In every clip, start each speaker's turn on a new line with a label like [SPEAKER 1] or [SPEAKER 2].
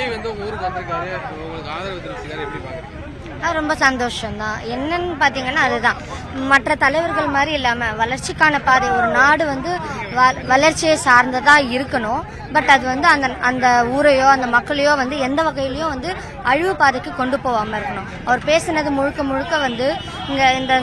[SPEAKER 1] விஜய் வந்து உங்க ஊருக்கு வந்திருக்காரு, உங்களுக்கு ஆதரவு தெரிவிச்சிருக்காரு, எப்படி பாக்குறீங்க?
[SPEAKER 2] ரொம்ப சந்தோஷம்தான். என்னன்னு பார்த்தீங்கன்னா அதுதான் மற்ற தலைவர்கள் மாதிரி இல்லாமல் வளர்ச்சிக்கான பாதை ஒரு நாடு வந்து வளர்ச்சியை சார்ந்ததாக இருக்கணும். பட் அது வந்து அந்த அந்த ஊரையோ அந்த மக்களையோ வந்து எந்த வகையிலையும் வந்து அழிவு பாதைக்கு கொண்டு போகாமல் இருக்கணும். அவர் பேசினது முழுக்க முழுக்க வந்து இங்கே இந்த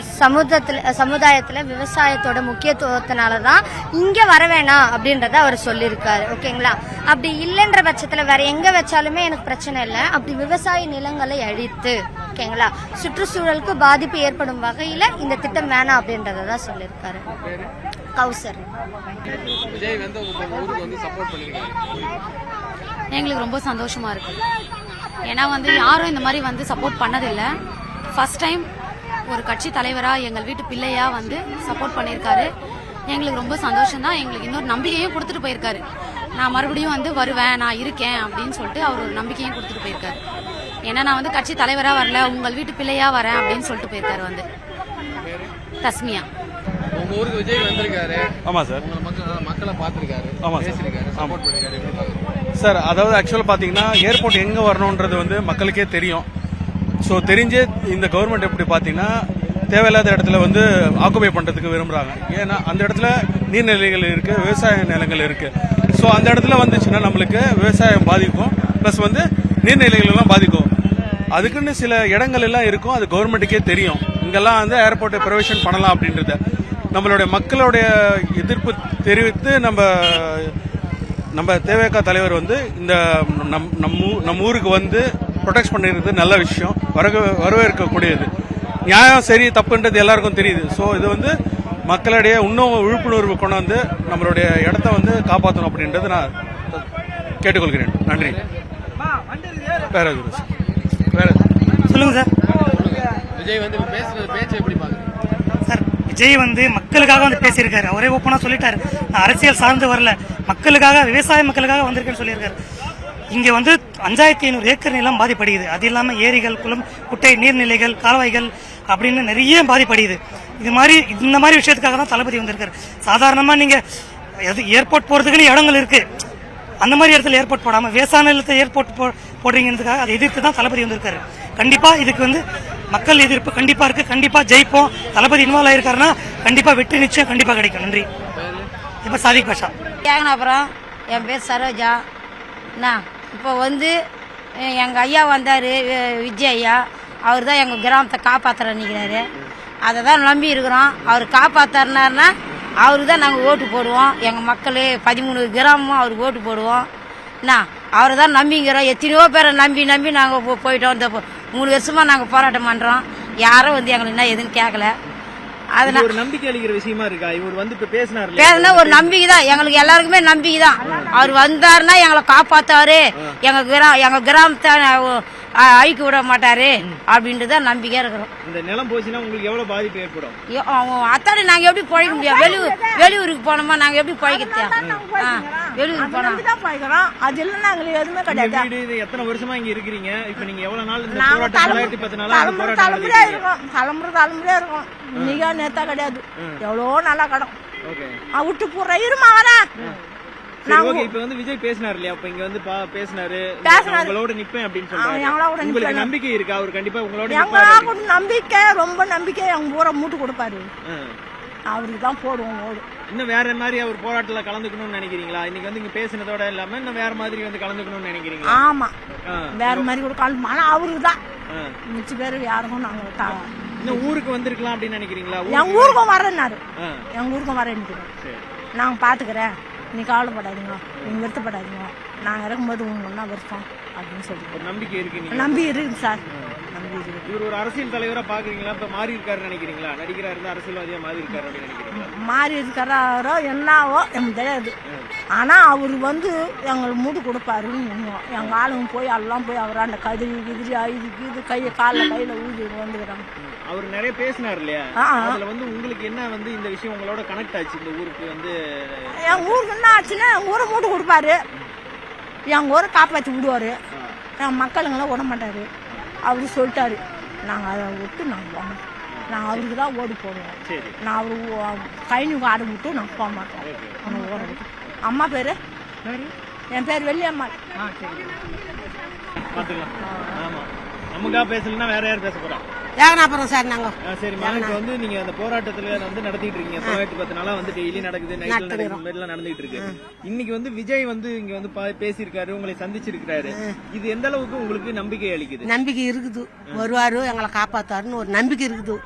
[SPEAKER 2] சமுதாயத்தில் விவசாயத்தோட முக்கியத்துவத்தினால தான் இங்கே வர வேணாம் அப்படின்றத அவர் சொல்லியிருக்காரு. ஓகேங்களா? அப்படி இல்லைன்ற பட்சத்தில் வேற எங்கே வச்சாலுமே எனக்கு பிரச்சனை இல்லை. அப்படி விவசாய நிலங்களை அழித்து ஓகேங்களா சுற்றுச்சூழலுக்கு பாதிப்பு ஏற்படும் வகையில இந்த திட்டம் வேணாம் அப்படின்றதான் சொல்லியிருக்காரு. கௌசர்.
[SPEAKER 1] விஜய் வந்து உங்க ஊருக்கு வந்து சப்போர்ட் பண்ணிருக்காரு,
[SPEAKER 3] எங்களுக்கு ரொம்ப சந்தோஷமா இருக்கு. ஏன்னா வந்து யாரும் இந்த மாதிரி வந்து சப்போர்ட் பண்ணதில்லை. ஃபர்ஸ்ட் டைம் ஒரு கட்சி தலைவரா எங்கள் வீட்டு பிள்ளையா வந்து சப்போர்ட் பண்ணியிருக்காரு. எங்களுக்கு ரொம்ப சந்தோஷம் தான். எங்களுக்கு இன்னொரு நம்பிக்கையும் கொடுத்துட்டு போயிருக்காரு. நான் மறுபடியும் வந்து வருவேன், நான் இருக்கேன் அப்படின்னு சொல்லிட்டு அவர் ஒரு நம்பிக்கையும் கொடுத்துட்டு போயிருக்காரு. ஏன்னா நான் வந்து கட்சி தலைவரா வரல, உங்கள் வீட்டு பிள்ளையா வரேன் அப்படின்னு சொல்லிட்டு போயிருக்காரு. வந்து தஸ்மியா.
[SPEAKER 1] உங்க ஊருக்கு விஜய் வந்திருக்காரு.
[SPEAKER 4] ஆமா சார்.
[SPEAKER 1] மக்களை பார்த்திருக்காரு. ஆமா பேசிருக்காரு, சப்போர்ட் பண்ணிருக்காரு, எப்படி பாக்குறீங்க
[SPEAKER 4] சார்? அதாவது ஆக்சுவலாக பார்த்தீங்கன்னா ஏர்போர்ட் எங்கே வரணுன்றது வந்து மக்களுக்கே தெரியும். ஸோ தெரிஞ்சே இந்த கவர்மெண்ட் எப்படி பார்த்தீங்கன்னா தேவையில்லாத இடத்துல வந்து ஆக்குபை பண்ணுறதுக்கு விரும்புகிறாங்க. ஏன்னா அந்த இடத்துல நீர்நிலைகள் இருக்குது, விவசாய நிலங்கள் இருக்குது. ஸோ அந்த இடத்துல வந்துச்சுன்னா நம்மளுக்கு விவசாயம் பாதிக்கும், ப்ளஸ் வந்து நீர்நிலைகளெல்லாம் பாதிக்கும். அதுக்குன்னு சில இடங்கள் எல்லாம் இருக்கும், அது கவர்மெண்ட்டுக்கே தெரியும். இங்கெல்லாம் வந்து ஏர்போர்ட்டை ப்ரொவிஷன் பண்ணலாம் அப்படின்றத நம்மளுடைய மக்களுடைய எதிர்ப்பு தெரிவித்து நம்ம தேவேகா தலைவர் வந்து இந்த நம்ம ஊருக்கு வந்து ப்ரொடெக்ட் பண்ணிருக்கிறது நல்ல விஷயம், வரவேற்கக்கூடியது. நியாயம் சரி தப்புன்றது எல்லாருக்கும் தெரியுது. ஸோ இது வந்து மக்களிடையே இன்னும் விழிப்புணர்வு கொண்டு வந்து நம்மளுடைய இடத்த வந்து காப்பாற்றணும் அப்படின்றது நான் கேட்டுக்கொள்கிறேன். நன்றி. வேற
[SPEAKER 5] சொல்லுங்க சார்.
[SPEAKER 1] விஜய் வந்து பேசுறது பேச்சு எப்படி பாக்குறீங்க
[SPEAKER 5] சார்? விஜய் வந்து மக்களுக்காக வந்து பேசியிருக்காரு. அவரே ஓப்பனா சொல்லிட்டாரு, நான் அரசியல் சார்ந்து வரல, மக்களுக்காக விவசாய மக்களுக்காக வந்திருக்கேன்னு சொல்லியிருக்காரு. இங்க வந்து 5500 ஏக்கர் நிலம் பாதிப்படையுது. அது இல்லாம ஏரிகள், குளம், குட்டை, நீர்நிலைகள், கால்வாய்கள் அப்படின்னு நிறைய பாதிப்படையுது. இந்த மாதிரி விஷயத்துக்காக தான் தளபதி வந்திருக்காரு. சாதாரணமா நீங்க ஏர்போர்ட் போறதுக்குன்னு இடங்கள் இருக்கு, அந்த மாதிரி இடத்துல ஏர்போர்ட் போடாம விவசாய நிலத்தை ஏர்போர்ட் போடுறீங்கிறதுக்காக அதை எதிர்த்து தான் தளபதி வந்திருக்காரு. கண்டிப்பா இதுக்கு வந்து மக்கள் எதிர்ப்பு கண்டிப்பா இருக்கு. கண்டிப்பா ஜெயிப்போம். தளபதி இன்வால்வ் ஆயிருக்காருன்னா கண்டிப்பா வெற்றி நிச்சயம் கண்டிப்பா கிடைக்கும். நன்றி. இப்ப சாதிக் பாஷா.
[SPEAKER 6] அப்புறம் என் பேர் சரோஜா. இப்போ வந்து எங்கள் ஐயா வந்தார், விஜய் ஐயா. அவர் தான் எங்கள் கிராமத்தை காப்பாற்றுற நிற்கிறாரு. அதை தான் நம்பி இருக்கிறோம். அவர் காப்பாற்றுனாருன்னா அவருக்கு தான் நாங்கள் ஓட்டு போடுவோம். எங்கள் மக்கள் 13 கிராமமும் அவருக்கு ஓட்டு போடுவோம். அவரை தான் நம்பிங்கிறோம். எத்தனையோ பேரை நம்பி நாங்கள் போயிட்டோம். இந்த 3 வருஷமாக நாங்கள் போராட்டம் பண்ணுறோம். யாரும் வந்து எங்களுக்கு என்ன எதுன்னு கேட்கல.
[SPEAKER 7] அதனால ஒரு நம்பிக்கை அளிக்கிற விஷயமா இருக்கா? இவர் வந்து இப்ப பேசினா
[SPEAKER 6] ஒரு நம்பிக்கை தான், எங்களுக்கு எல்லாருக்குமே நம்பிக்கை தான். அவர் வந்தாருன்னா எங்களை காப்பாத்தாரு, எங்க கிராமத்தை அழிக்க விட மாட்டாரு அப்படின்றத நம்பிக்கையா இருக்கிறோம்.
[SPEAKER 7] இந்த நிலம் போச்சுன்னா உங்களுக்கு எவ்வளவு பாதிப்பு ஏற்படும்?
[SPEAKER 6] அத்தாடி நாங்க எப்படி பழைக்க முடியும்? வெளியூருக்கு போனோமா நாங்க எப்படி பழைக்க? வெளியூருக்கு போனோம், அது இல்லைன்னா எங்களுக்கு எதுவுமே கிடையாது.
[SPEAKER 7] எத்தனை வருஷமா இங்க இருக்கிறீங்க? இப்ப நீங்க எவ்வளவு நாள்
[SPEAKER 6] தலைமுறையா இருக்கும்? தலைமுறையா இருக்கும். இன்னைக்கா நேத்தா கிடையாது. எவ்வளோ நல்லா கடன் விட்டு போற இருமா வரேன்.
[SPEAKER 7] இப்ப வந்து விஜய் பேசினாரு இல்லையா? அப்ப இங்க வந்து பேசினாரு, உங்களோட நிப்பேன் அப்படின்னு சொல்றாரு. உங்களுக்கு நம்பிக்கை இருக்கா? அவர் கண்டிப்பா உங்களோட
[SPEAKER 6] நம்பிக்கை, ரொம்ப நம்பிக்கை. அவங்க ஊரை மூட்டு கொடுப்பாரு, அவருக்கு தான் போடுவோம் ஓடு.
[SPEAKER 7] இன்னும் வேற மாதிரி அவர் போராட்டத்துல கலந்துக்கணும்னு நினைக்கிறீங்களா? இன்னைக்கு வந்து இங்க பேசினதோட இல்லாம இன்னும் வேற மாதிரி வந்து கலந்துக்கணும்னு நினைக்கிறீங்களா?
[SPEAKER 6] ஆமா, வேற மாதிரி கூட கலந்து. ஆனா அவருக்கு தான் மிச்ச பேரு யாருக்கும் நாங்க
[SPEAKER 7] இன்னும் ஊருக்கு வந்திருக்கலாம் அப்படின்னு நினைக்கிறீங்களா?
[SPEAKER 6] எங்க ஊருக்கும் வரேன்னாரு. எங்க ஊருக்கும் வரேன், நாங்க பாத்துக்கிறேன், நீ கவலைப்படாதீங்க, நீங்க வருத்தப்படாதீங்க, நாங்க இறக்கும்போது உங்கன்னா வருஷம் அப்படின்னு சொல்லிட்டு
[SPEAKER 7] நம்பிக்கை இருக்கு.
[SPEAKER 6] நம்பி இருக்கு சார்.
[SPEAKER 7] இவர் ஒரு அரசியல் தலைவரா பாக்குறீங்களா? இப்ப மாறி இருக்காரு நினைக்கிறீங்களா? நடிகரா இருந்தா அரசியல்வாதியா மாறி இருக்காரு அப்படின்னு நினைக்கிறீங்களா?
[SPEAKER 6] மாறி இருக்காரோ என்னவோ எனக்கு தெரியாது. ஆனா அவரு வந்து எங்களுக்கு மூடு கொடுப்பாரு. எங்க ஆளுங்க போய் எல்லாம் போய் அவராண்ட கதிரி இது கையை கையில ஊதி வந்துக்கிறாங்க.
[SPEAKER 7] அவர் நிறைய பேசினார் இல்லையா? அதுல வந்து உங்களுக்கு என்ன வந்து இந்த விஷயம் உங்களோட கனெக்ட் ஆச்சு? இந்த ஊருக்கு வந்து
[SPEAKER 6] என் ஊருக்கு என்ன ஆச்சுன்னா எங்க ஊரை மூட்டு கொடுப்பாரு, எங்க ஊரை காப்பாற்றி விடுவாரு, என் மக்களுங்களாம் விட மாட்டாரு. அவரு சொல்லிட்டாரு, நாங்க அதை விட்டு நாங்க போக மாட்டோம், நாங்க அவருக்கு தான் ஓடி போடுவோம். நான் அவரு கைனு ஆட விட்டு நாங்க போக மாட்டோம். ஓட விட்டு. அம்மா பேரு
[SPEAKER 8] என் பேர் வெள்ளியம்மாள்.
[SPEAKER 7] பாத்துக்கலாம். ஆமா, நமக்கா பேசலன்னா வேற யார் பேச போறா?
[SPEAKER 8] ஏகனாபுரம் சார் நாங்க.
[SPEAKER 7] சரிம்மா, இப்போ வந்து நீங்க அந்த போராட்டத்துல வந்து நடத்திட்டு இருக்கீங்க. 10 நாளா வந்து டெய்லி நடக்குது, நைட்ல நடக்குது, இந்த மாதிரி எல்லாம் நடந்துட்டு இருக்கு. இன்னைக்கு வந்து விஜய் வந்து இங்க வந்து பேசியிருக்காரு, உங்களை சந்திச்சிருக்காரு. இது எந்த அளவுக்கு உங்களுக்கு நம்பிக்கை அளிக்குது?
[SPEAKER 8] நம்பிக்கை இருக்குது, வருவாரு எங்களை காப்பாத்தாருன்னு ஒரு நம்பிக்கை இருக்குது.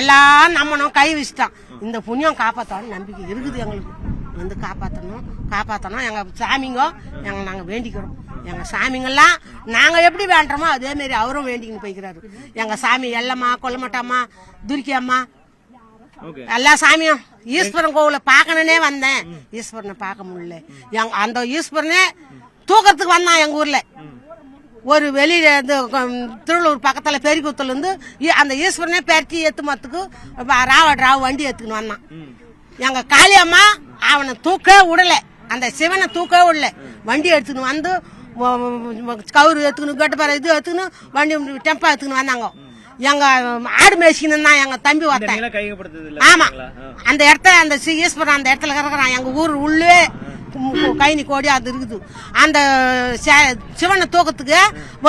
[SPEAKER 8] எல்லாம் நம்மனும் கை வச்சுட்டான், இந்த புண்ணியம் காப்பாத்தாருன்னு நம்பிக்கை இருக்குது எங்களுக்கு. வந்து காப்பாற்றணும் எங்க சாமிங்க நாங்க வேண்டிக்கிறோம். எங்க சாமிங்கெல்லாம் நாங்க எப்படி வேண்டுறோமோ அதே மாதிரி அவரும் வேண்டிக்கின்னு போய்க்கிறாரு. எங்க சாமி எல்லம்மா, கொல்லமட்டாம்மா, துர்க்கியம்மா, எல்லா சாமியும். ஈஸ்வரன் கோவில பாக்கணுன்னே வந்தேன், ஈஸ்வரனை பார்க்க முடியல. அந்த ஈஸ்வரனே தூக்கறதுக்கு வந்தான் எங்க ஊர்ல. ஒரு வெளியில திருவள்ளூர் பக்கத்துல பெரிகுத்துல இருந்து அந்த ஈஸ்வரனே பெருட்டி ஏத்துமத்துக்கு ராவ வண்டி ஏத்துக்குன்னு வந்தான். எங்க காளியம்மா அவனை தூக்க விடல, அந்த சிவனை தூக்க விடல. வண்டி எடுத்துன்னு வந்து கவுரு எடுத்துக்கணும், கட்டுப்பாறை இது எடுத்துக்கணும், வண்டி டெம்பா எடுத்துக்கணும் வந்தாங்க. எங்க ஆடு மேய்ச்சின்னு தான் எங்க தம்பி ஒருத்தன். ஆமா, அந்த இடத்த அந்த ஈஸ்வரன் அந்த இடத்துல இருக்கிறான். எங்க ஊர் உள்ளே கைனி கோடி அது இருக்குது. அந்த சிவனை தூக்கத்துக்கு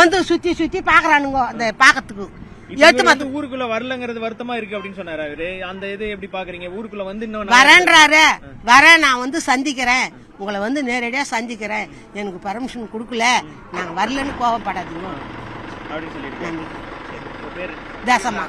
[SPEAKER 8] வந்து சுத்தி சுத்தி பாக்குறானுங்க. அந்த பாக்கிறதுக்கு
[SPEAKER 7] ஊருக்குள்ள வரலங்கிறது வருத்தமா இருக்கு அப்படின்னு சொன்னாரு அவரு. அந்த இது எப்படி பாக்குறீங்க? ஊருக்குள்ள வந்து இன்னும்
[SPEAKER 8] வரேன்றாரு. நான் வந்து சந்திக்கிறேன், உங்களை வந்து நேரடியா சந்திக்கிறேன், எனக்கு பர்மிஷன் கொடுக்கல, நாங்க வரலன்னு கோவப்படாதீங்க அப்படின்னு சொல்லிட்டு. தேசமா